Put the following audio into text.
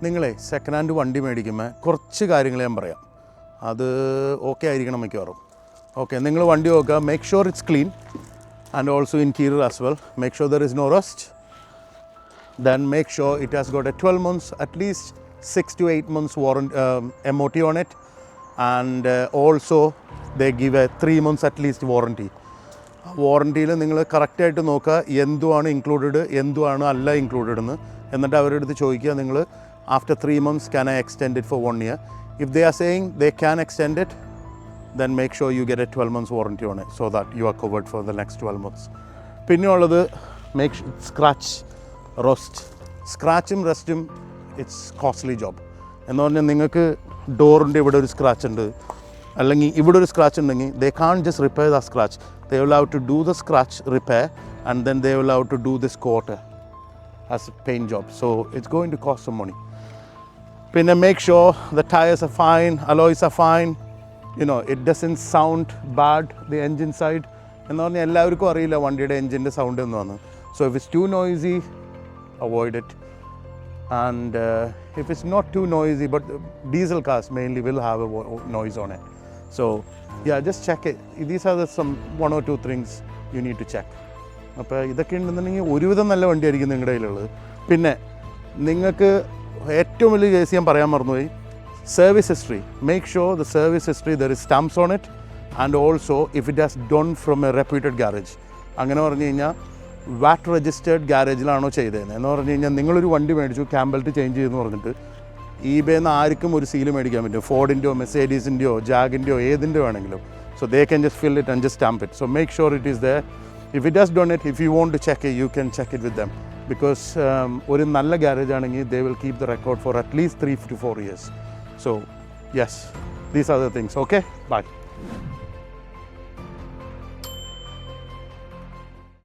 നിങ്ങളെ second hand വണ്ടി മേടിക്കുമ്പോൾ കുറച്ച് കാര്യങ്ങൾ ഞാൻ പറയാം. അത് ഓക്കെ ആയിരിക്കണം മിക്കവാറും. ഓക്കെ, നിങ്ങൾ വണ്ടി നോക്കുക, make sure it's clean and also interior as well. Make sure there is no rust. Then make sure it has got a 12 months, at least 6 to 8 months MOT on it, and also they give a 3 months at least warranty. വാറണ്ടിയിൽ നിങ്ങൾ കറക്റ്റായിട്ട് നോക്കുക എന്തുവാണ് included, എന്തുവാണ് അല്ല included എന്ന്. എന്നിട്ട് അവരുടെ അടുത്ത് ചോദിക്കുക, നിങ്ങൾ after 3 months can I extend it for 1 year? If they are saying they can extend it, then make sure you get a 12 months warranty on it so that you are covered for the next 12 months. പിന്നെ ഉള്ളത് make scratch, rust. സ്ക്രാച്ചും റസ്റ്റും it's costly job. എന്ന് പറഞ്ഞാൽ നിങ്ങൾക്ക് ഡോറിൻ്റെ ഇവിടെ ഒരു സ്ക്രാച്ച് ഉണ്ട്, അല്ലെങ്കിൽ ഇവിടെ ഒരു സ്ക്രാച്ച് ഉണ്ടെങ്കിൽ they can just repair the scratch. They will have to do the scratch repair and then they will have to do this coat as a paint job. So it's going to cost some money. പിന്നെ make sure the tyres are fine, alloys are fine, it doesn't sound bad the engine side. എന്ന് പറഞ്ഞാൽ എല്ലാവർക്കും അറിയില്ല വണ്ടിയുടെ എൻജിൻ്റെ sound എന്ന് വന്ന്. So if it's too noisy, avoid it. And if it's not too noisy, but diesel cars mainly will have a noise on it. So yeah, just check it. These are some 1 or 2 things you need to check. അപ്പോൾ ഇതൊക്കെ ഉണ്ടെന്നുണ്ടെങ്കിൽ ഒരുവിധം നല്ല വണ്ടിയായിരിക്കും നിങ്ങളുടെ കയ്യിലുള്ളത്. പിന്നെ നിങ്ങൾക്ക് ഏറ്റവും വലിയ കേസ് ഞാൻ പറയാൻ മറന്നുപോയി, service history. Make sure the service history there is stamps on it, and also if it has done from A reputed garage. അങ്ങനെ പറഞ്ഞു കഴിഞ്ഞാൽ വാറ്റ് രജിസ്റ്റേർഡ് ഗാരേജിലാണോ ചെയ്തതെന്ന്. എന്ന് പറഞ്ഞു കഴിഞ്ഞാൽ നിങ്ങളൊരു വണ്ടി മേടിച്ചു, ക്യാമ്പൽറ്റ് ചേഞ്ച് ചെയ്തെന്ന് പറഞ്ഞിട്ട് ഈബേന്ന് ആർക്കും ഒരു സീല് മേടിക്കാൻ പറ്റും, ഫോർഡിൻ്റെയോ മെർസേഡീസിൻ്റെയോ ജാഗിൻ്റെയോ ഏതിൻ്റെ വേണമെങ്കിലും. So they can just fill it and just stamp it. So make sure it is there. If it has done it, if you want to check it, you can check it with them. Because ഒരു നല്ല garage ആണെങ്കിൽ they will keep the record for at least 3 to 4 years. So yes, these are the things. Okay, bye.